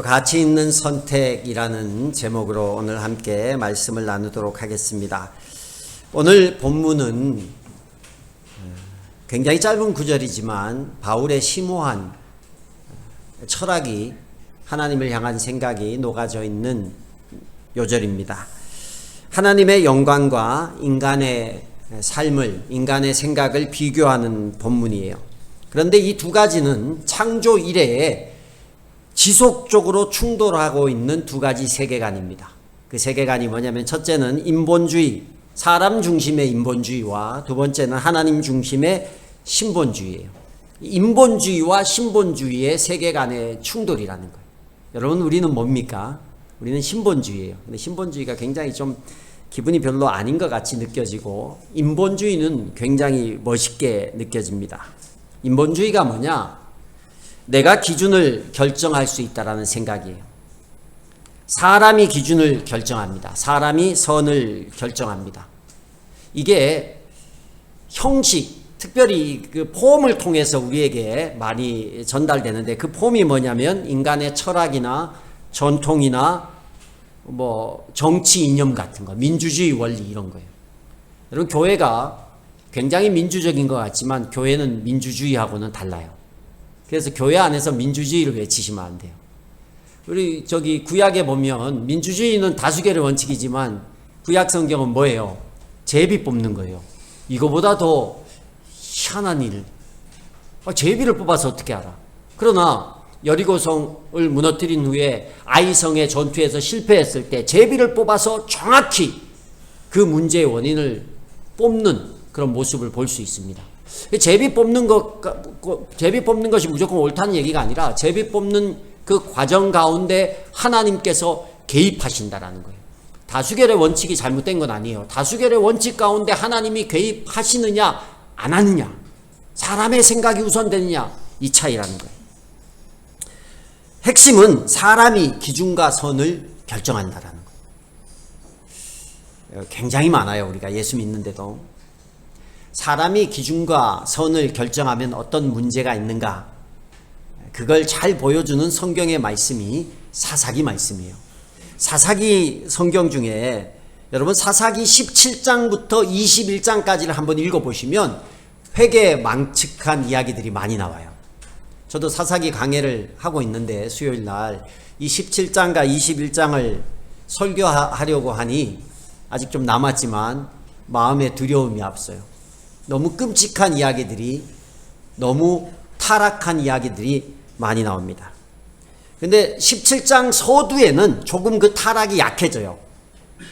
가치 있는 선택이라는 제목으로 오늘 함께 말씀을 나누도록 하겠습니다. 오늘 본문은 굉장히 짧은 구절이지만 바울의 심오한 철학이, 하나님을 향한 생각이 녹아져 있는 요절입니다. 하나님의 영광과 인간의 삶을, 인간의 생각을 비교하는 본문이에요. 그런데 이 두 가지는 창조 이래에 지속적으로 충돌하고 있는 두 가지 세계관입니다. 그 세계관이 뭐냐면, 첫째는 인본주의, 사람 중심의 인본주의와 두 번째는 하나님 중심의 신본주의예요. 인본주의와 신본주의의 세계관의 충돌이라는 거예요. 여러분, 우리는 뭡니까? 우리는 신본주의예요. 근데 신본주의가 굉장히 좀 기분이 별로 아닌 것 같이 느껴지고, 인본주의는 굉장히 멋있게 느껴집니다. 인본주의가 뭐냐? 내가 기준을 결정할 수 있다라는 생각이에요. 사람이 기준을 결정합니다. 사람이 선을 결정합니다. 이게 형식, 특별히 그 폼을 통해서 우리에게 많이 전달되는데, 그 폼이 뭐냐면 인간의 철학이나 전통이나 뭐 정치 이념 같은 거, 민주주의 원리 이런 거예요. 여러분, 교회가 굉장히 민주적인 것 같지만 교회는 민주주의하고는 달라요. 그래서 교회 안에서 민주주의를 외치시면 안 돼요. 우리 저기 구약에 보면 민주주의는 다수결의 원칙이지만 구약 성경은 뭐예요? 제비 뽑는 거예요. 이거보다 더 희한한 일. 제비를 뽑아서 어떻게 알아? 그러나 여리고성을 무너뜨린 후에 아이성의 전투에서 실패했을 때 제비를 뽑아서 정확히 그 문제의 원인을 뽑는 그런 모습을 볼 수 있습니다. 제비 뽑는 것이 무조건 옳다는 얘기가 아니라, 제비 뽑는 그 과정 가운데 하나님께서 개입하신다라는 거예요. 다수결의 원칙이 잘못된 건 아니에요. 다수결의 원칙 가운데 하나님이 개입하시느냐 안 하느냐, 사람의 생각이 우선되느냐, 이 차이라는 거예요. 핵심은 사람이 기준과 선을 결정한다라는 거예요. 굉장히 많아요. 우리가 예수 믿는데도 사람이 기준과 선을 결정하면 어떤 문제가 있는가, 그걸 잘 보여주는 성경의 말씀이 사사기 말씀이에요. 사사기 성경 중에 여러분, 사사기 17장부터 21장까지를 한번 읽어보시면 회개망측한 이야기들이 많이 나와요. 저도 사사기 강해를 하고 있는데 수요일 날 이 17장과 21장을 설교하려고 하니 아직 좀 남았지만 마음에 두려움이 앞서요. 너무 끔찍한 이야기들이, 너무 타락한 이야기들이 많이 나옵니다. 근데 17장 서두에는 조금 그 타락이 약해져요.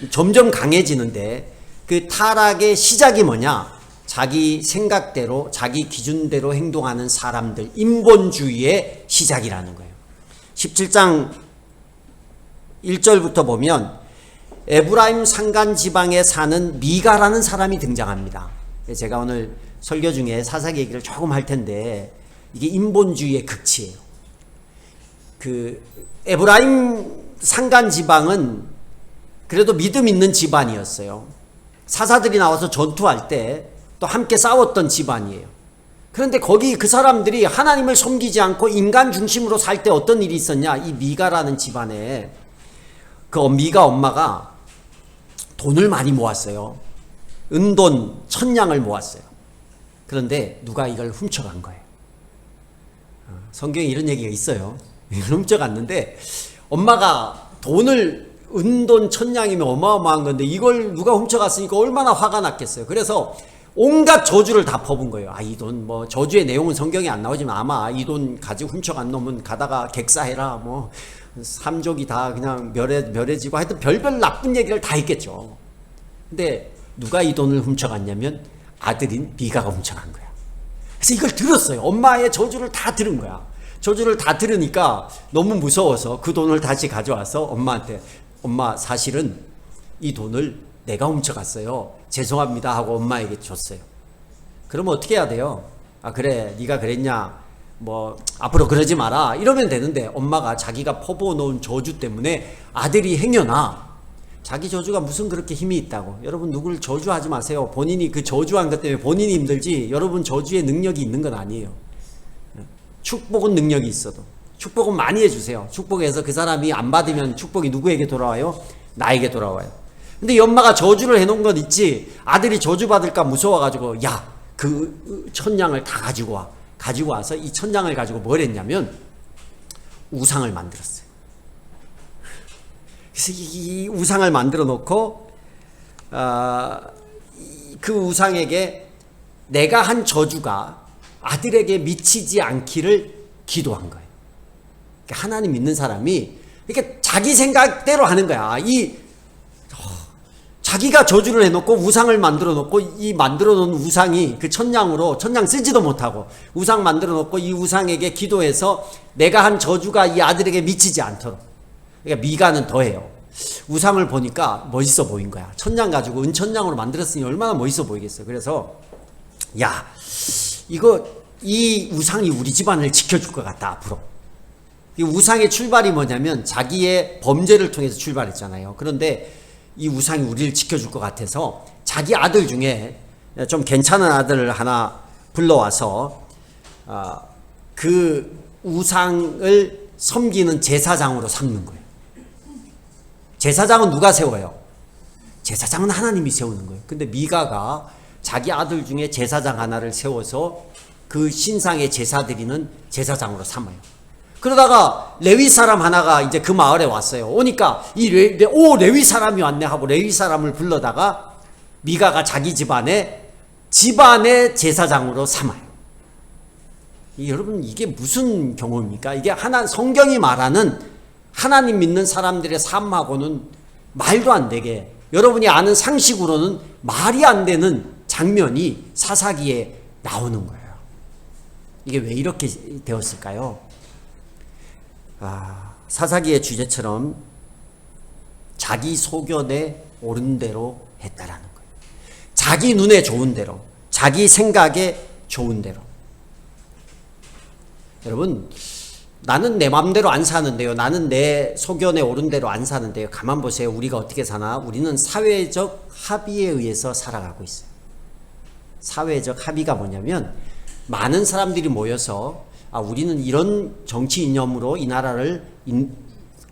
점점 강해지는데, 그 타락의 시작이 뭐냐? 자기 생각대로, 자기 기준대로 행동하는 사람들, 인본주의의 시작이라는 거예요. 17장 1절부터 보면 에브라임 산간 지방에 사는 미가라는 사람이 등장합니다. 제가 오늘 설교 중에 사사기 얘기를 조금 할 텐데, 이게 인본주의의 극치예요. 그 에브라임 산간 지방은 그래도 믿음 있는 집안이었어요. 사사들이 나와서 전투할 때 또 함께 싸웠던 집안이에요. 그런데 거기 그 사람들이 하나님을 섬기지 않고 인간 중심으로 살 때 어떤 일이 있었냐? 이 미가라는 집안에 그 미가 엄마가 돈을 많이 모았어요. 은돈 1000냥을 모았어요. 그런데 누가 이걸 훔쳐간 거예요. 성경에 이런 얘기가 있어요. 이걸 훔쳐갔는데, 엄마가 돈을, 은돈 1000냥이면 어마어마한 건데 이걸 누가 훔쳐갔으니까 얼마나 화가 났겠어요. 그래서 온갖 저주를 다 퍼본 거예요. 이 돈, 뭐 저주의 내용은 성경에 안 나오지만 아마 이 돈 가지고 훔쳐간 놈은 가다가 객사해라, 뭐 삼족이 다 그냥 멸해지고, 하여튼 별별 나쁜 얘기를 다 했겠죠. 근데 누가 이 돈을 훔쳐갔냐면 아들인 미가가 훔쳐간 거야. 그래서 이걸 들었어요. 엄마의 저주를 다 들은 거야. 저주를 다 들으니까 너무 무서워서 그 돈을 다시 가져와서 엄마한테, 엄마, 사실은 이 돈을 내가 훔쳐갔어요. 죄송합니다 하고 엄마에게 줬어요. 그러면 어떻게 해야 돼요? 그래, 네가 그랬냐, 뭐 앞으로 그러지 마라 이러면 되는데, 엄마가 자기가 퍼부어 놓은 저주 때문에 아들이 행여나, 자기 저주가 무슨 그렇게 힘이 있다고. 여러분, 누구를 저주하지 마세요. 본인이 그 저주한 것 때문에 본인이 힘들지, 여러분 저주의 능력이 있는 건 아니에요. 축복은 능력이 있어도 축복은 많이 해주세요. 축복해서 그 사람이 안 받으면 축복이 누구에게 돌아와요? 나에게 돌아와요. 근데 이 엄마가 저주를 해놓은 건 있지, 아들이 저주받을까 무서워가지고 야, 그 천냥을 다 가지고 와. 가지고 와서 이 천냥을 가지고 뭘 했냐면 우상을 만들었어요. 그래서 이 우상을 만들어 놓고 그 우상에게 내가 한 저주가 아들에게 미치지 않기를 기도한 거예요. 그러니까 하나님 믿는 사람이 이렇게 자기 생각대로 하는 거야. 자기가 저주를 해놓고 우상을 만들어 놓고 이 만들어 놓은 우상이 그 천냥으로 천냥 쓰지도 못하고 우상 만들어 놓고 이 우상에게 기도해서 내가 한 저주가 이 아들에게 미치지 않도록. 그러니까 미가는 더해요. 우상을 보니까 멋있어 보인 거야. 천냥 가지고 은천냥으로 만들었으니 얼마나 멋있어 보이겠어요. 그래서 야, 이 우상이 우리 집안을 지켜줄 것 같다 앞으로. 이 우상의 출발이 뭐냐면 자기의 범죄를 통해서 출발했잖아요. 그런데 이 우상이 우리를 지켜줄 것 같아서 자기 아들 중에 좀 괜찮은 아들을 하나 불러와서 그 우상을 섬기는 제사장으로 삼는 거예요. 제사장은 누가 세워요? 제사장은 하나님이 세우는 거예요. 근데 미가가 자기 아들 중에 제사장 하나를 세워서 그 신상의 제사 드리는 제사장으로 삼아요. 그러다가 레위 사람 하나가 이제 그 마을에 왔어요. 오니까 레위 사람이 왔네 하고 레위 사람을 불러다가 미가가 자기 집안의 제사장으로 삼아요. 여러분, 이게 무슨 경우입니까? 이게 성경이 말하는 하나님 믿는 사람들의 삶하고는 말도 안 되게, 여러분이 아는 상식으로는 말이 안 되는 장면이 사사기에 나오는 거예요. 이게 왜 이렇게 되었을까요? 사사기의 주제처럼 자기 소견에 옳은 대로 했다라는 거예요. 자기 눈에 좋은 대로, 자기 생각에 좋은 대로. 여러분, 나는 내 마음대로 안 사는데요. 나는 내 소견에 옳은 대로 안 사는데요. 가만 보세요. 우리가 어떻게 사나? 우리는 사회적 합의에 의해서 살아가고 있어요. 사회적 합의가 뭐냐면 많은 사람들이 모여서 우리는 이런 정치 이념으로 이 나라를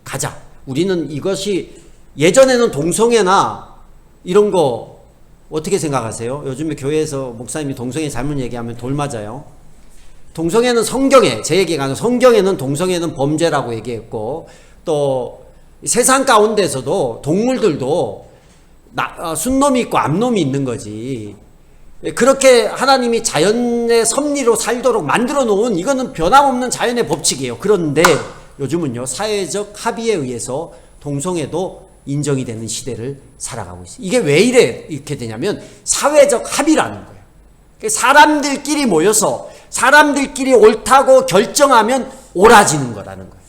가자. 우리는 이것이, 예전에는 동성애나 이런 거 어떻게 생각하세요? 요즘에 교회에서 목사님이 동성애 잘못 얘기하면 돌 맞아요. 동성애는 성경에, 제 얘기가 아니라 성경에는 동성애는 범죄라고 얘기했고, 또 세상 가운데서도 동물들도 순놈이 있고 암놈이 있는 거지. 그렇게 하나님이 자연의 섭리로 살도록 만들어 놓은, 이거는 변함없는 자연의 법칙이에요. 그런데 요즘은요, 사회적 합의에 의해서 동성애도 인정이 되는 시대를 살아가고 있어요. 이게 왜 이렇게 되냐면 사회적 합의라는 거예요. 사람들끼리 모여서 사람들끼리 옳다고 결정하면 옳아지는 거라는 거예요.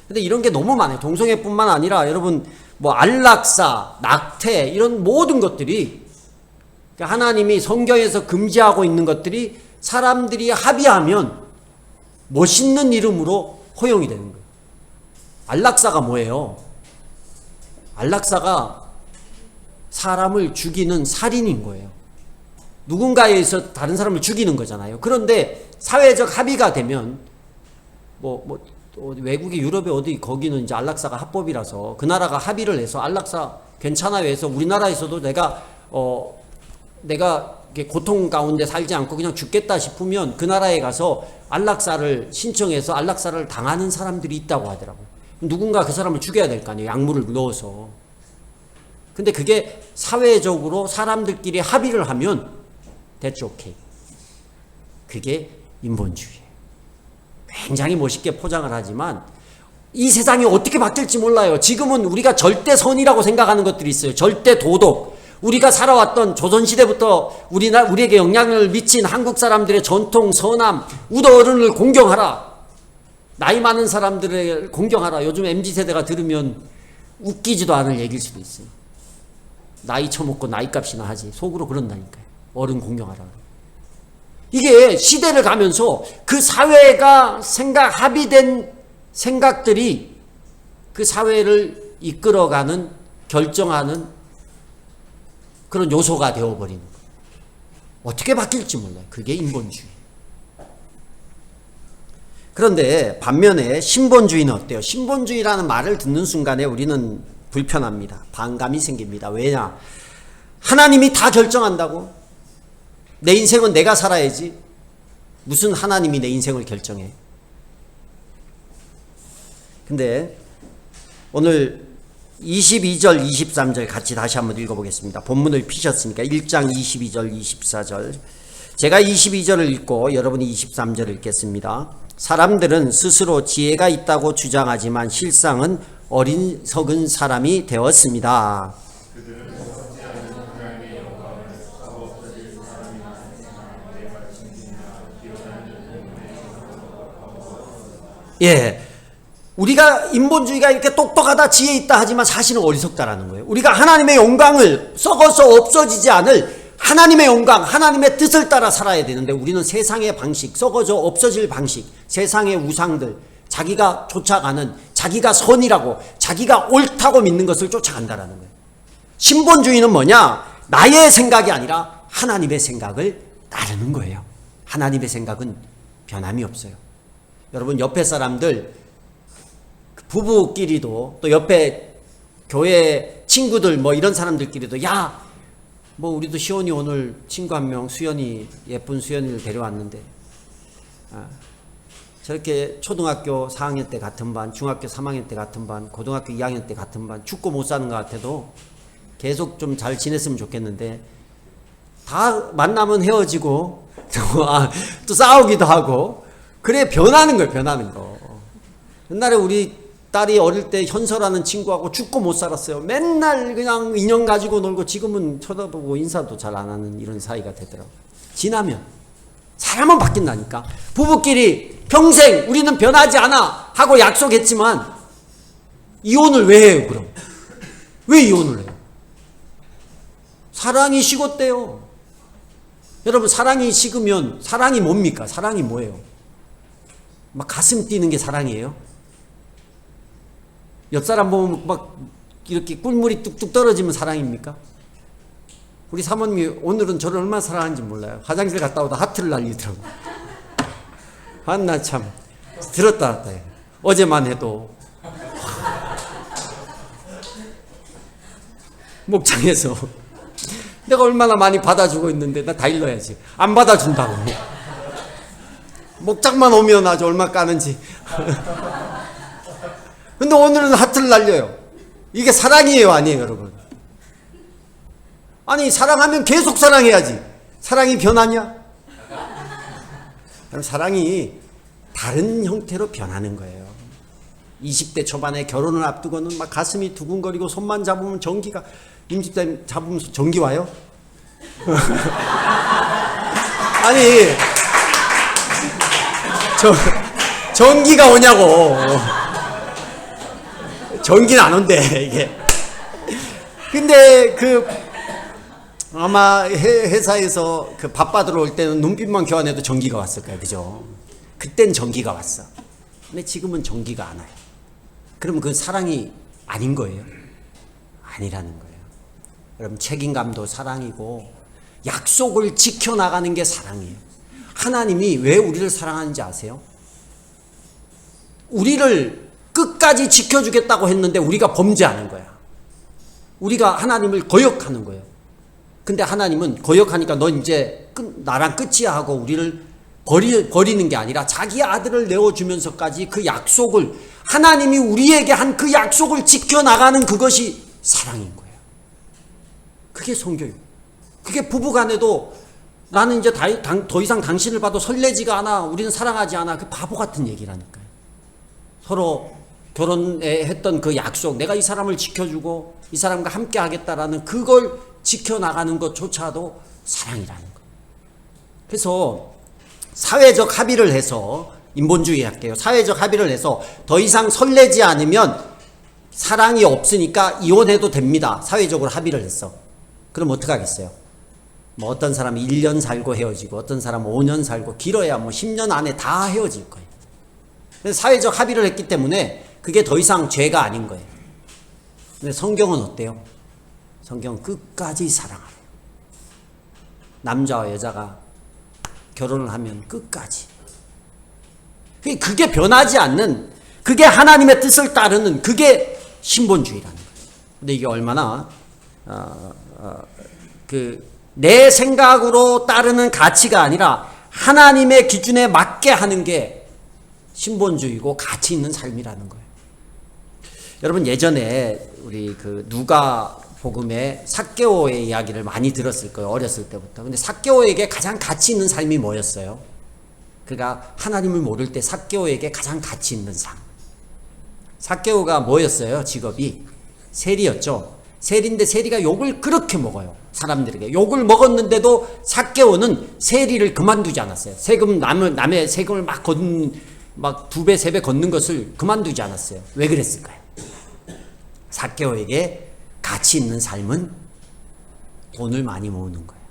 근데 이런 게 너무 많아요. 동성애뿐만 아니라 여러분, 안락사, 낙태, 이런 모든 것들이, 하나님이 성경에서 금지하고 있는 것들이 사람들이 합의하면 멋있는 이름으로 허용이 되는 거예요. 안락사가 뭐예요? 안락사가 사람을 죽이는 살인인 거예요. 누군가에 의해서 다른 사람을 죽이는 거잖아요. 그런데 사회적 합의가 되면 외국의 유럽에 어디 거기는 이제 안락사가 합법이라서 그 나라가 합의를 해서 안락사 괜찮아요 해서 우리나라에서도 내가 고통 가운데 살지 않고 그냥 죽겠다 싶으면 그 나라에 가서 안락사를 신청해서 안락사를 당하는 사람들이 있다고 하더라고요. 누군가 그 사람을 죽여야 될 거 아니에요. 약물을 넣어서. 근데 그게 사회적으로 사람들끼리 합의를 하면 that's okay. 그게 인본주의예요. 굉장히 멋있게 포장을 하지만 이 세상이 어떻게 바뀔지 몰라요. 지금은 우리가 절대선이라고 생각하는 것들이 있어요. 절대 도덕. 우리가 살아왔던 조선시대부터 우리에게 영향을 미친 한국 사람들의 전통, 선함, 우더어른을 공경하라. 나이 많은 사람들을 공경하라. 요즘 MZ세대가 들으면 웃기지도 않을 얘기일 수도 있어요. 나이 처먹고 나이값이나 하지. 속으로 그런다니까요. 어른 공경하라. 이게 시대를 가면서 그 사회가 합의된 생각들이 그 사회를 이끌어가는, 결정하는 그런 요소가 되어버리는 거예요. 어떻게 바뀔지 몰라요. 그게 인본주의. 그런데 반면에 신본주의는 어때요? 신본주의라는 말을 듣는 순간에 우리는 불편합니다. 반감이 생깁니다. 왜냐? 하나님이 다 결정한다고? 내 인생은 내가 살아야지. 무슨 하나님이 내 인생을 결정해? 근데 오늘 22절 23절 같이 다시 한번 읽어보겠습니다. 본문을 피셨으니까 1장 22절 24절. 제가 22절을 읽고 여러분이 23절을 읽겠습니다. 사람들은 스스로 지혜가 있다고 주장하지만 실상은 어리석은 사람이 되었습니다. 예, 우리가 인본주의가 이렇게 똑똑하다 지혜 있다 하지만 사실은 어리석다라는 거예요. 우리가 하나님의 영광을 썩어서 없어지지 않을 하나님의 영광, 하나님의 뜻을 따라 살아야 되는데 우리는 세상의 방식, 썩어져 없어질 방식, 세상의 우상들, 자기가 쫓아가는, 자기가 선이라고, 자기가 옳다고 믿는 것을 쫓아간다라는 거예요. 신본주의는 뭐냐? 나의 생각이 아니라 하나님의 생각을 따르는 거예요. 하나님의 생각은 변함이 없어요. 여러분, 옆에 사람들, 부부끼리도, 또 옆에 교회 친구들, 뭐 이런 사람들끼리도, 야, 뭐 우리도 시온이 오늘 친구 한 명, 수연이, 예쁜 수연이를 데려왔는데, 저렇게 초등학교 4학년 때 같은 반, 중학교 3학년 때 같은 반, 고등학교 2학년 때 같은 반, 죽고 못 사는 것 같아도 계속 좀 잘 지냈으면 좋겠는데, 다 만나면 헤어지고, 또 싸우기도 하고, 그래 변하는 거예요. 변하는 거. 옛날에 우리 딸이 어릴 때 현서라는 친구하고 죽고 못 살았어요. 맨날 그냥 인형 가지고 놀고 지금은 쳐다보고 인사도 잘 안 하는 이런 사이가 되더라고요. 지나면 사람은 바뀐다니까. 부부끼리 평생 우리는 변하지 않아 하고 약속했지만 이혼을 왜 해요? 그럼 왜 이혼을 해요? 사랑이 식었대요. 여러분, 사랑이 식으면 사랑이 뭡니까? 사랑이 뭐예요? 막 가슴 뛰는 게 사랑이에요? 옆 사람 보면 막 이렇게 꿀물이 뚝뚝 떨어지면 사랑입니까? 우리 사모님이 오늘은 저를 얼마나 사랑하는지 몰라요. 화장실 갔다 오다 하트를 날리더라고. 나 참 들었다 놨다 해. 어제만 해도 목장에서 내가 얼마나 많이 받아주고 있는데 나 다 일러야지. 안 받아준다고. 목장만 오면 아주 얼마 까는지. 근데 오늘은 하트를 날려요. 이게 사랑이에요, 아니에요, 여러분? 아니, 사랑하면 계속 사랑해야지. 사랑이 변하냐? 사랑이 다른 형태로 변하는 거예요. 20대 초반에 결혼을 앞두고는 막 가슴이 두근거리고 손만 잡으면 전기가, 임집사님 잡으면 전기 와요? 아니, 전기가 오냐고. 전기는 안 온대, 이게. 근데 아마 회사에서 밥 받으러 올 때는 눈빛만 교환해도 전기가 왔을 거예요. 그죠? 그땐 전기가 왔어. 근데 지금은 전기가 안 와요. 그러면 그 사랑이 아닌 거예요? 아니라는 거예요. 여러분, 책임감도 사랑이고 약속을 지켜나가는 게 사랑이에요. 하나님이 왜 우리를 사랑하는지 아세요? 우리를 끝까지 지켜주겠다고 했는데 우리가 범죄하는 거야. 우리가 하나님을 거역하는 거예요. 근데 하나님은 거역하니까 너 이제 나랑 끝이야 하고 우리를 버리는 게 아니라 자기 아들을 내어주면서까지 그 약속을, 하나님이 우리에게 한 그 약속을 지켜나가는 그것이 사랑인 거예요. 그게 성경이에요. 그게 부부간에도 나는 이제 더 이상 당신을 봐도 설레지가 않아, 우리는 사랑하지 않아, 그 바보 같은 얘기라니까요. 서로 결혼에 했던 그 약속, 내가 이 사람을 지켜주고 이 사람과 함께 하겠다라는 그걸 지켜나가는 것조차도 사랑이라는 거예요. 그래서 사회적 합의를 해서, 인본주의 할게요. 사회적 합의를 해서 더 이상 설레지 않으면 사랑이 없으니까 이혼해도 됩니다. 사회적으로 합의를 했어. 그럼 어떡하겠어요? 뭐 어떤 사람은 1년 살고 헤어지고 어떤 사람은 5년 살고 길어야 뭐 10년 안에 다 헤어질 거예요. 그래서 사회적 합의를 했기 때문에 그게 더 이상 죄가 아닌 거예요. 근데 성경은 어때요? 성경은 끝까지 사랑하래요. 남자와 여자가 결혼을 하면 끝까지. 그게 변하지 않는, 그게 하나님의 뜻을 따르는, 그게 신본주의라는 거예요. 근데 이게 얼마나 내 생각으로 따르는 가치가 아니라 하나님의 기준에 맞게 하는 게 신본주의고 가치 있는 삶이라는 거예요. 여러분, 예전에 우리 누가복음의 삭개오의 이야기를 많이 들었을 거예요. 어렸을 때부터. 근데 삭개오에게 가장 가치 있는 삶이 뭐였어요? 그가 하나님을 모를 때 삭개오에게 가장 가치 있는 삶. 삭개오가 뭐였어요? 직업이 세리였죠. 세리인데 세리가 욕을 그렇게 먹어요. 사람들에게 욕을 먹었는데도 삭개오는 세리를 그만두지 않았어요. 남의 세금을 막 2배 3배 걷는 것을 그만두지 않았어요. 왜 그랬을까요? 삭개오에게 가치 있는 삶은 돈을 많이 모으는 거예요.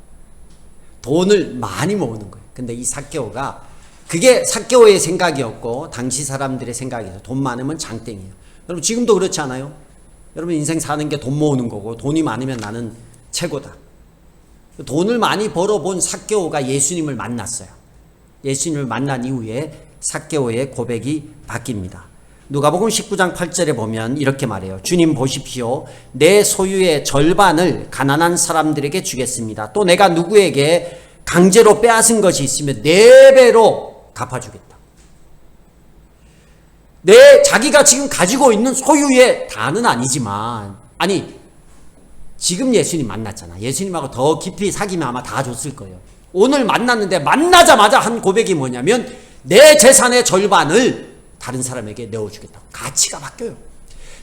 돈을 많이 모으는 거예요. 근데 이 삭개오가, 그게 삭개오의 생각이었고 당시 사람들의 생각이었어요. 돈 많으면 장땡이에요. 여러분, 지금도 그렇지 않아요? 여러분, 인생 사는 게 돈 모으는 거고, 돈이 많으면 나는 최고다. 돈을 많이 벌어본 삭개오가 예수님을 만났어요. 예수님을 만난 이후에 삭개오의 고백이 바뀝니다. 누가복음 19장 8절에 보면 이렇게 말해요. 주님 보십시오. 내 소유의 절반을 가난한 사람들에게 주겠습니다. 또 내가 누구에게 강제로 빼앗은 것이 있으면 4배로 갚아주겠다. 자기가 지금 가지고 있는 소유의 다는 아니지만, 지금 예수님 만났잖아. 예수님하고 더 깊이 사귀면 아마 다 줬을 거예요. 오늘 만났는데 만나자마자 한 고백이 뭐냐면 내 재산의 절반을 다른 사람에게 내어주겠다. 가치가 바뀌어요.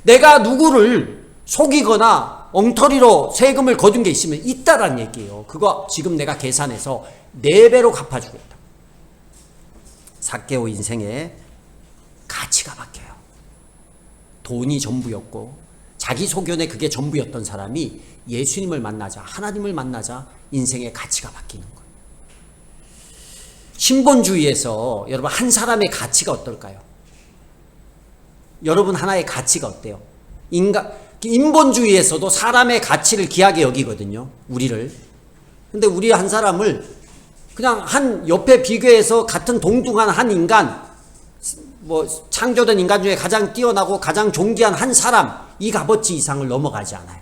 내가 누구를 속이거나 엉터리로 세금을 거둔 게 있으면 있다란 얘기예요. 그거 지금 내가 계산해서 4배로 갚아주겠다. 삭개오 인생에 가치가 바뀌어요. 돈이 전부였고 자기 소견에 그게 전부였던 사람이 예수님을 만나자, 하나님을 만나자 인생의 가치가 바뀌는 거예요. 신본주의에서 여러분, 한 사람의 가치가 어떨까요? 여러분, 하나의 가치가 어때요? 인본주의에서도 사람의 가치를 귀하게 여기거든요. 우리를. 근데 우리 한 사람을 그냥 한 옆에 비교해서 같은 동등한 한 인간, 창조된 인간 중에 가장 뛰어나고 가장 존귀한 한 사람, 이 값어치 이상을 넘어가지 않아요.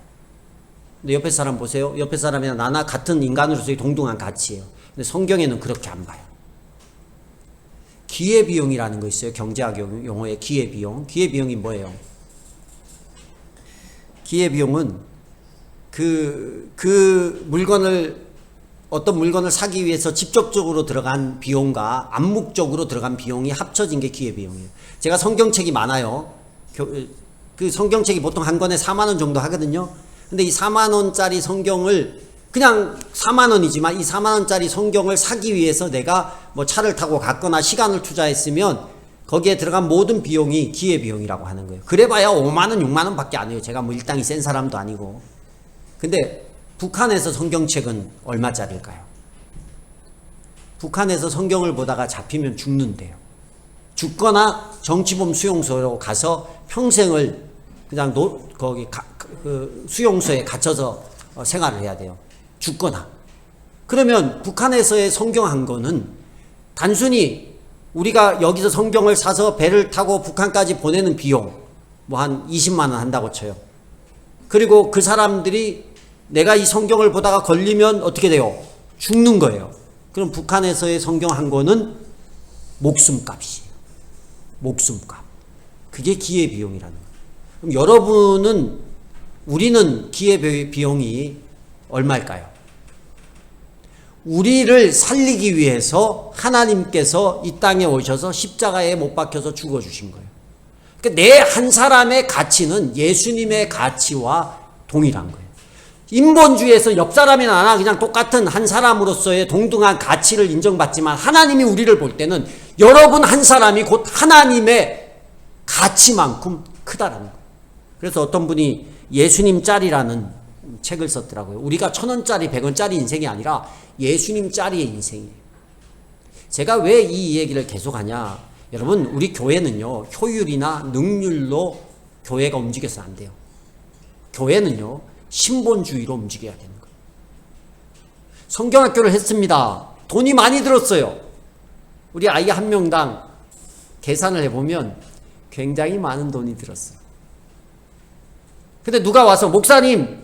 근데 옆에 사람 보세요. 옆에 사람이나 나나 같은 인간으로서의 동등한 가치예요. 근데 성경에는 그렇게 안 봐요. 기회비용이라는 거 있어요. 경제학 용어의 기회비용. 기회비용이 뭐예요? 기회비용은 어떤 물건을 사기 위해서 직접적으로 들어간 비용과 암묵적으로 들어간 비용이 합쳐진 게 기회비용이에요. 제가 성경책이 많아요. 그 성경책이 보통 한 권에 4만 원 정도 하거든요. 근데 이 4만 원짜리 성경을 그냥 4만 원이지만 이 4만 원짜리 성경을 사기 위해서 내가 차를 타고 갔거나 시간을 투자했으면 거기에 들어간 모든 비용이 기회비용이라고 하는 거예요. 그래봐야 5만 원, 6만 원 밖에 안 해요. 제가 일당이 센 사람도 아니고. 근데 북한에서 성경책은 얼마짜리일까요? 북한에서 성경을 보다가 잡히면 죽는데요. 죽거나 정치범 수용소로 가서 평생을 그냥 수용소에 갇혀서 생활을 해야 돼요. 죽거나. 그러면 북한에서의 성경 한 권은 단순히 우리가 여기서 성경을 사서 배를 타고 북한까지 보내는 비용 한 20만 원 한다고 쳐요. 그리고 그 사람들이 내가 이 성경을 보다가 걸리면 어떻게 돼요? 죽는 거예요. 그럼 북한에서의 성경 한 권은 목숨값이에요. 목숨값. 그게 기회비용이라는 거예요. 그럼 우리는 기회비용이 얼마일까요? 우리를 살리기 위해서 하나님께서 이 땅에 오셔서 십자가에 못 박혀서 죽어주신 거예요. 그러니까 내 한 사람의 가치는 예수님의 가치와 동일한 거예요. 인본주의에서 옆 사람이나 나나 그냥 똑같은 한 사람으로서의 동등한 가치를 인정받지만 하나님이 우리를 볼 때는 여러분 한 사람이 곧 하나님의 가치만큼 크다라는 거예요. 그래서 어떤 분이 예수님 짤이라는 책을 썼더라고요. 우리가 1,000원짜리 100원짜리 인생이 아니라 예수님 짤이의 인생이에요. 제가 왜 이 얘기를 계속하냐, 여러분, 우리 교회는요 효율이나 능률로 교회가 움직여서 안 돼요. 교회는요 신본주의로 움직여야 되는 거예요. 성경학교를 했습니다. 돈이 많이 들었어요. 우리 아이 한 명당 계산을 해보면 굉장히 많은 돈이 들었어요. 근데 누가 와서 목사님,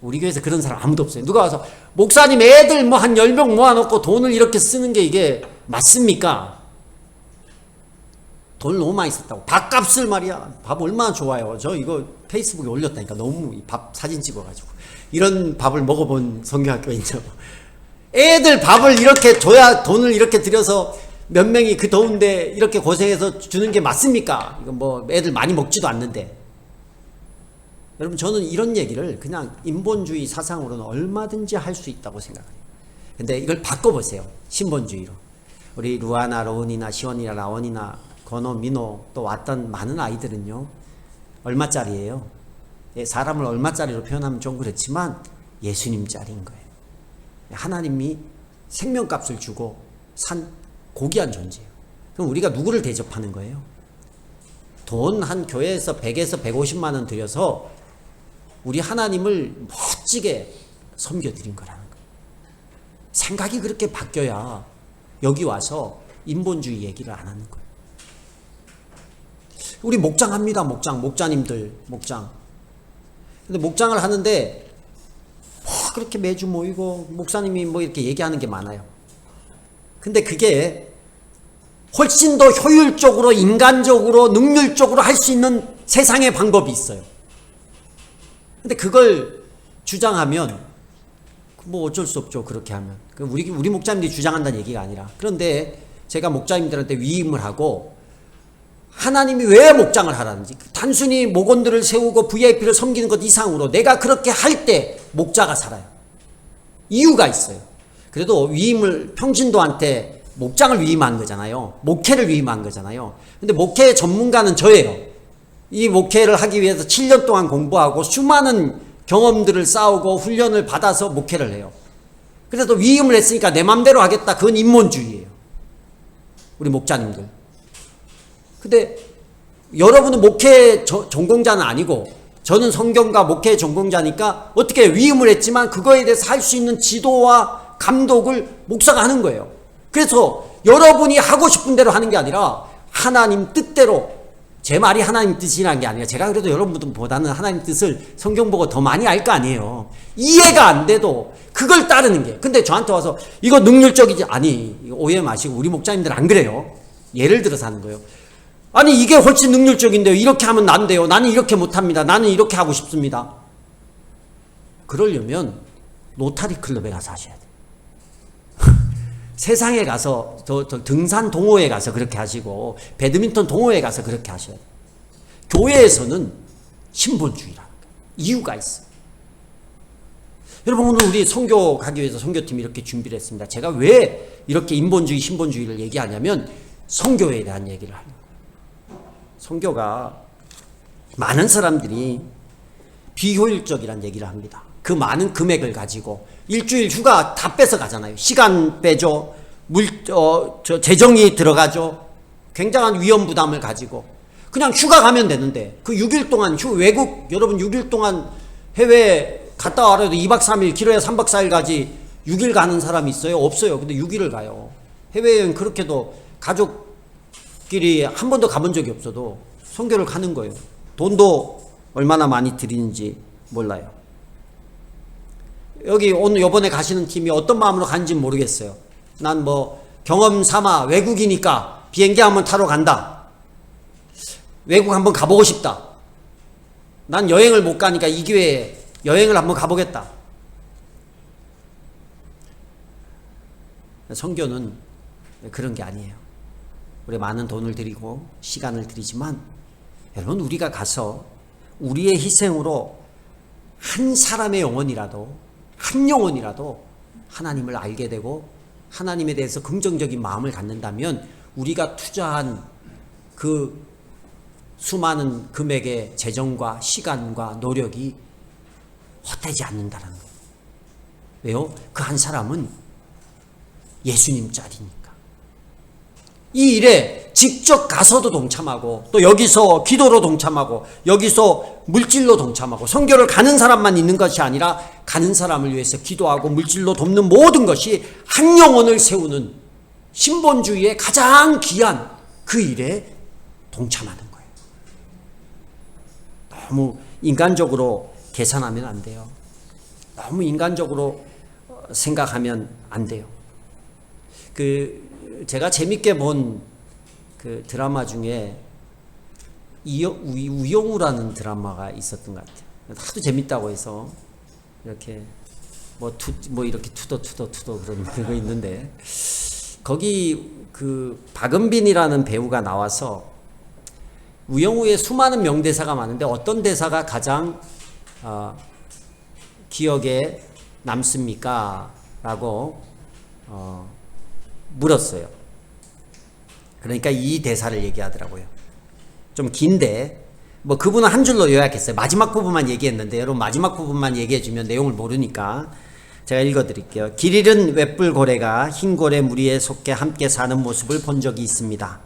우리 교회에서 그런 사람 아무도 없어요. 누가 와서 목사님 애들 뭐 한 10명 모아놓고 돈을 이렇게 쓰는 게 이게 맞습니까? 돈을 너무 많이 썼다고. 밥값을 말이야. 밥 얼마나 좋아요. 저 이거 페이스북에 올렸다니까. 너무 밥 사진 찍어가지고. 이런 밥을 먹어본 성경학교 있죠. 애들 밥을 이렇게 줘야 돈을 이렇게 들여서 몇 명이 그 더운데 이렇게 고생해서 주는 게 맞습니까? 이거 뭐 애들 많이 먹지도 않는데. 여러분, 저는 이런 얘기를 그냥 인본주의 사상으로는 얼마든지 할 수 있다고 생각해요. 근데 이걸 바꿔보세요. 신본주의로. 우리 루아나, 로운이나 시원이나 라원이나 건호, 민호 또 왔던 많은 아이들은요, 얼마짜리예요? 사람을 얼마짜리로 표현하면 좀 그렇지만 예수님짜리인 거예요. 하나님이 생명값을 주고 산 고귀한 존재예요. 그럼 우리가 누구를 대접하는 거예요? 돈 한 교회에서 100에서 150만 원 들여서 우리 하나님을 멋지게 섬겨드린 거라는 거예요. 생각이 그렇게 바뀌어야 여기 와서 인본주의 얘기를 안 하는 거예요. 우리 목장합니다. 목자님들 목장. 근데 목장을 하는데 그렇게 매주 모이고 목사님이 뭐 이렇게 얘기하는 게 많아요. 근데 그게 훨씬 더 효율적으로, 인간적으로, 능률적으로 할 수 있는 세상의 방법이 있어요. 근데 그걸 주장하면 뭐 어쩔 수 없죠. 그렇게 하면. 우리 목자님들이 주장한다는 얘기가 아니라. 그런데 제가 목자님들한테 위임을 하고 하나님이 왜 목장을 하라는지, 단순히 목원들을 세우고 VIP를 섬기는 것 이상으로 내가 그렇게 할 때 목자가 살아요. 이유가 있어요. 그래도 위임을, 평신도한테 목장을 위임한 거잖아요. 목회를 위임한 거잖아요. 근데 목회 전문가는 저예요. 이 목회를 하기 위해서 7년 동안 공부하고 수많은 경험들을 쌓고 훈련을 받아서 목회를 해요. 그래서 위임을 했으니까 내 맘대로 하겠다. 그건 인본주의예요. 우리 목자님들. 근데 여러분은 목회 전공자는 아니고 저는 성경과 목회 전공자니까 어떻게 위임을 했지만 그거에 대해서 할 수 있는 지도와 감독을 목사가 하는 거예요. 그래서 여러분이 하고 싶은 대로 하는 게 아니라 하나님 뜻대로, 제 말이 하나님 뜻이라는 게 아니라 제가 그래도 여러분보다는 하나님 뜻을 성경 보고 더 많이 알 거 아니에요. 이해가 안 돼도 그걸 따르는 게. 근데 저한테 와서 이거 능률적이지, 아니, 오해 마시고 우리 목자님들 안 그래요. 예를 들어서 하는 거예요. 아니 이게 훨씬 능률적인데요. 이렇게 하면 안 돼요. 나는 이렇게 못합니다. 나는 이렇게 하고 싶습니다. 그러려면 로타리 클럽에 가서 하셔야 돼요. 세상에 가서 등산 동호회 가서 그렇게 하시고 배드민턴 동호회 가서 그렇게 하셔야 돼요. 교회에서는 신본주의라는 거예요. 이유가 있어요. 여러분, 오늘 우리 선교 가기 위해서 선교팀이 이렇게 준비를 했습니다. 제가 왜 이렇게 인본주의, 신본주의를 얘기하냐면 선교에 대한 얘기를 하는 거예요. 선교가 많은 사람들이 비효율적이라는 얘기를 합니다. 그 많은 금액을 가지고 일주일 휴가 다 뺏어 가잖아요. 시간 빼죠. 재정이 들어가죠. 굉장한 위험 부담을 가지고 그냥 휴가 가면 되는데 그 6일 동안 외국, 여러분 6일 동안 해외 갔다 와라도 2박 3일, 길어야 3박 4일 가지 6일 가는 사람이 있어요? 없어요. 근데 6일을 가요. 해외여행 그렇게도 가족끼리 한 번도 가본 적이 없어도 선교를 가는 거예요. 돈도 얼마나 많이 들이는지 몰라요. 여기 오늘 요번에 가시는 팀이 어떤 마음으로 가는지 모르겠어요. 난 뭐 경험 삼아 외국이니까 비행기 한번 타러 간다. 외국 한번 가보고 싶다. 난 여행을 못 가니까 이 기회에 여행을 한번 가보겠다. 선교는 그런 게 아니에요. 우리 많은 돈을 들이고 시간을 들이지만 여러분, 우리가 가서 우리의 희생으로 한 사람의 영혼이라도, 한 영혼이라도 하나님을 알게 되고 하나님에 대해서 긍정적인 마음을 갖는다면 우리가 투자한 그 수많은 금액의 재정과 시간과 노력이 헛되지 않는다는 거예요. 왜요? 그 한 사람은 예수님 짤이니까. 이 일에 직접 가서도 동참하고 또 여기서 기도로 동참하고 여기서 물질로 동참하고, 선교를 가는 사람만 있는 것이 아니라 가는 사람을 위해서 기도하고 물질로 돕는 모든 것이 한 영혼을 세우는 신본주의의 가장 귀한 그 일에 동참하는 거예요. 너무 인간적으로 계산하면 안 돼요. 너무 인간적으로 생각하면 안 돼요. 제가 재밌게 본 그 드라마 중에 우영우라는 드라마가 있었던 것 같아요. 하도 재밌다고 해서 이렇게 이렇게 투더 그런 거 있는데, 거기 그 박은빈이라는 배우가 나와서 우영우의 수많은 명대사가 많은데 어떤 대사가 가장 기억에 남습니까? 라고 물었어요. 그러니까 이 대사를 얘기하더라고요. 좀 긴데 그분은 한 줄로 요약했어요. 마지막 부분만 얘기했는데 여러분 마지막 부분만 얘기해주면 내용을 모르니까 제가 읽어드릴게요. 길 잃은 웹불고래가 흰고래 무리에 속해 함께 사는 모습을 본 적이 있습니다.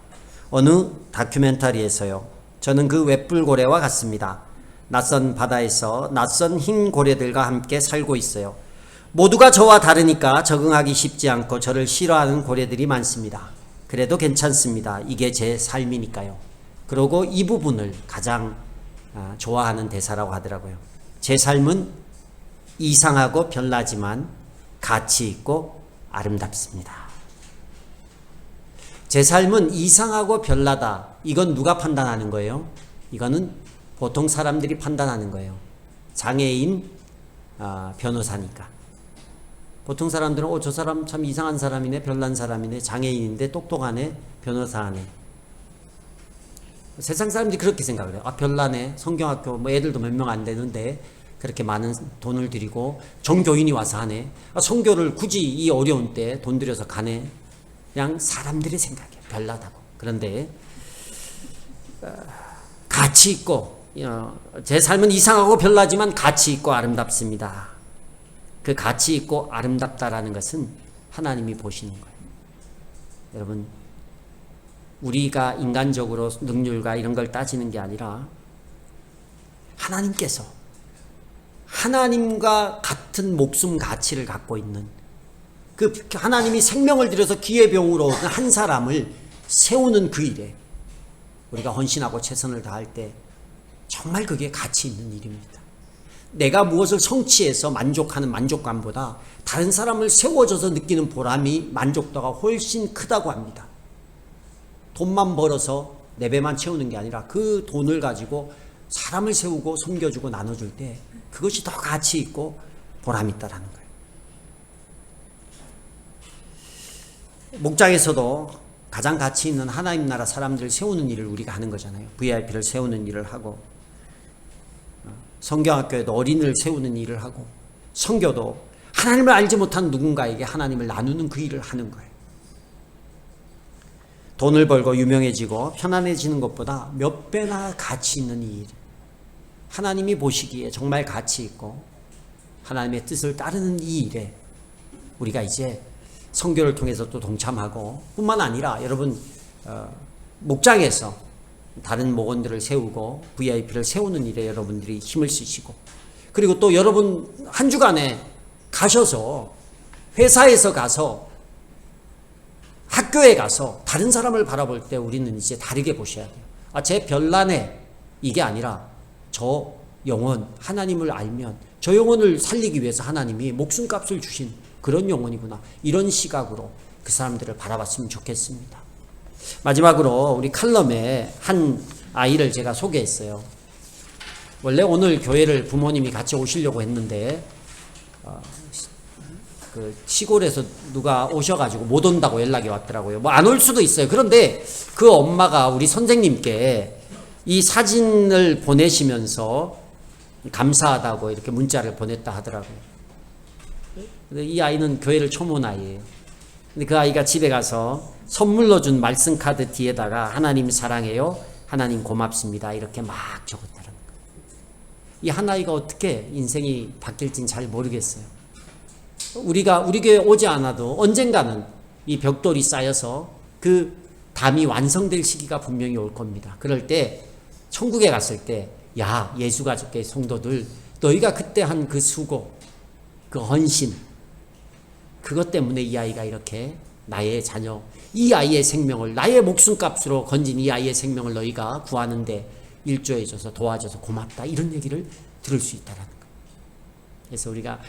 어느 다큐멘터리에서요. 저는 그 웹불고래와 같습니다. 낯선 바다에서 낯선 흰 고래들과 함께 살고 있어요. 모두가 저와 다르니까 적응하기 쉽지 않고 저를 싫어하는 고래들이 많습니다. 그래도 괜찮습니다. 이게 제 삶이니까요. 그러고 이 부분을 가장 좋아하는 대사라고 하더라고요. 제 삶은 이상하고 별나지만 가치 있고 아름답습니다. 제 삶은 이상하고 별나다. 이건 누가 판단하는 거예요? 이거는 보통 사람들이 판단하는 거예요. 장애인 변호사니까. 보통 사람들은 저 사람 참 이상한 사람이네, 별난 사람이네, 장애인인데 똑똑하네, 변호사하네. 세상 사람들이 그렇게 생각을 해요. 별나네, 성경학교 애들도 몇 명 안 되는데 그렇게 많은 돈을 들이고 정교인이 와서 하네. 성교를 굳이 이 어려운 때 돈 들여서 가네. 그냥 사람들의 생각이에요. 별나다고. 그런데 가치 있고, 제 삶은 이상하고 별나지만 가치 있고 아름답습니다. 그 가치 있고 아름답다라는 것은 하나님이 보시는 거예요. 여러분, 우리가 인간적으로 능률과 이런 걸 따지는 게 아니라 하나님께서 하나님과 같은 목숨 가치를 갖고 있는 그 하나님이 생명을 들여서 기회병으로 한 사람을 세우는 그 일에 우리가 헌신하고 최선을 다할 때 정말 그게 가치 있는 일입니다. 내가 무엇을 성취해서 만족하는 만족감보다 다른 사람을 세워줘서 느끼는 보람이 만족도가 훨씬 크다고 합니다. 돈만 벌어서 내 배만 채우는 게 아니라 그 돈을 가지고 사람을 세우고 섬겨주고 나눠줄 때 그것이 더 가치 있고 보람 있다라는 거예요. 목장에서도 가장 가치 있는 하나님 나라 사람들을 세우는 일을 우리가 하는 거잖아요. VIP를 세우는 일을 하고, 성경학교에도 어린이를 세우는 일을 하고, 선교도 하나님을 알지 못한 누군가에게 하나님을 나누는 그 일을 하는 거예요. 돈을 벌고 유명해지고 편안해지는 것보다 몇 배나 가치 있는 이 일, 하나님이 보시기에 정말 가치 있고 하나님의 뜻을 따르는 이 일에 우리가 이제 선교를 통해서 또 동참하고, 뿐만 아니라 여러분 목장에서 다른 목원들을 세우고 VIP를 세우는 일에 여러분들이 힘을 쓰시고, 그리고 또 여러분 한 주간에 가셔서 회사에서 가서 학교에 가서 다른 사람을 바라볼 때 우리는 이제 다르게 보셔야 돼요. 제 별난에 이게 아니라 저 영혼, 하나님을 알면 저 영혼을 살리기 위해서 하나님이 목숨값을 주신 그런 영혼이구나. 이런 시각으로 그 사람들을 바라봤으면 좋겠습니다. 마지막으로 우리 칼럼에 한 아이를 제가 소개했어요. 원래 오늘 교회를 부모님이 같이 오시려고 했는데 그 시골에서 누가 오셔가지고 못 온다고 연락이 왔더라고요. 안 올 수도 있어요. 그런데 그 엄마가 우리 선생님께 이 사진을 보내시면서 감사하다고 이렇게 문자를 보냈다 하더라고요. 근데 이 아이는 교회를 처음 온 아이예요. 근데 그 아이가 집에 가서 선물로 준 말씀 카드 뒤에다가 하나님 사랑해요, 하나님 고맙습니다 이렇게 막 적었다는 거예요. 이 한 아이가 어떻게 인생이 바뀔지는 잘 모르겠어요. 우리가 우리 교회 오지 않아도 언젠가는 이 벽돌이 쌓여서 그 담이 완성될 시기가 분명히 올 겁니다. 그럴 때 천국에 갔을 때, 야, 예수가족의 성도들, 너희가 그때 한 그 수고, 그 헌신, 그것 때문에 이 아이가 이렇게 나의 자녀, 이 아이의 생명을, 나의 목숨값으로 건진 이 아이의 생명을 너희가 구하는데 일조해줘서 도와줘서 고맙다, 이런 얘기를 들을 수 있다라는 거예요. 그래서 우리가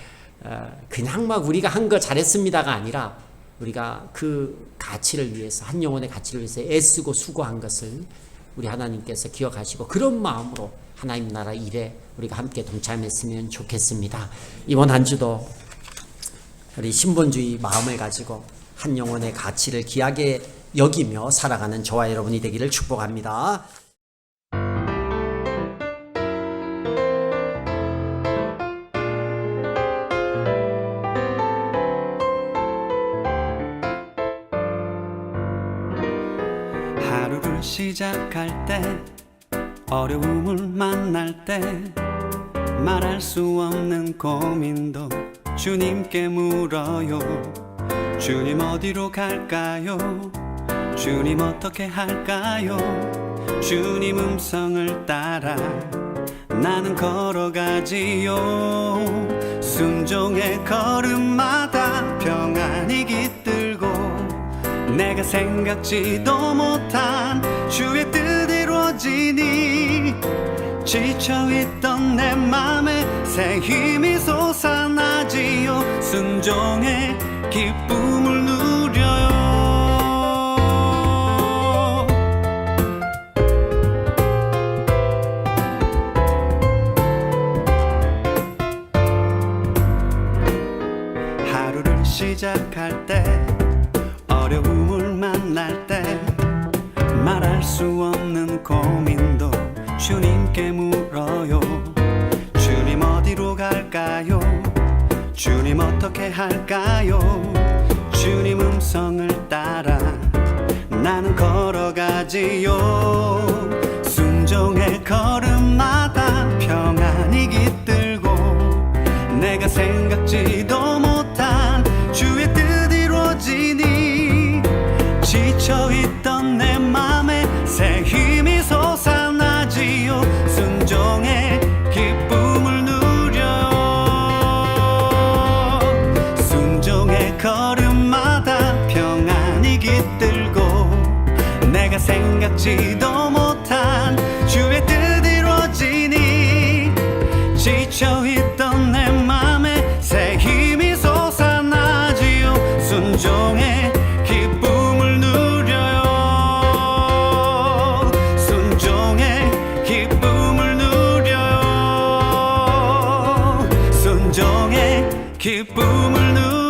그냥 막 우리가 한 거 잘했습니다가 아니라 우리가 그 가치를 위해서, 한 영혼의 가치를 위해서 애쓰고 수고한 것을 우리 하나님께서 기억하시고 그런 마음으로 하나님 나라 일에 우리가 함께 동참했으면 좋겠습니다. 이번 한 주도 우리 신본주의 마음을 가지고 한 영혼의 가치를 귀하게 여기며 살아가는 저와 여러분이 되기를 축복합니다. 하루를 시작할 때, 어려움을 만날 때, 말할 수 없는 고민도 주님께 물어요. 주님 어디로 갈까요? 주님 어떻게 할까요? 주님 음성을 따라 나는 걸어가지요. 순종의 걸음마다 평안이 깃들고 내가 생각지도 못한 주의 뜻 이루어지니 지쳐있던 내 맘에 새 힘이 솟아나지요. 순종의 기쁨을 누려요. 하루를 시작할 때, 어려움을 만날 때, 말할 수 없는 고민도 주님께 물어요. 주님 어디로 갈까요? 주님 어떻게 할까요? 주님 음성을 따라 나는 걸어가지요. 순종의 걸음마다 평안이 깃들고 내가 생각지도 못한 주의 뜻 이루어지니 지쳐있던 내 맘에 새 힘이 솟아나지요. 순종의 기쁨을 누려요. 순종의 걸음마다 평안이 깃들고 내가 생각지도 못한 주의 뜻 이루어지니 지쳐있던 내 맘에 새 힘이 솟아나지요. 순종의 기쁨을 누려요. 순종의 기쁨을 누려요. 순종의 기쁨을 누려요.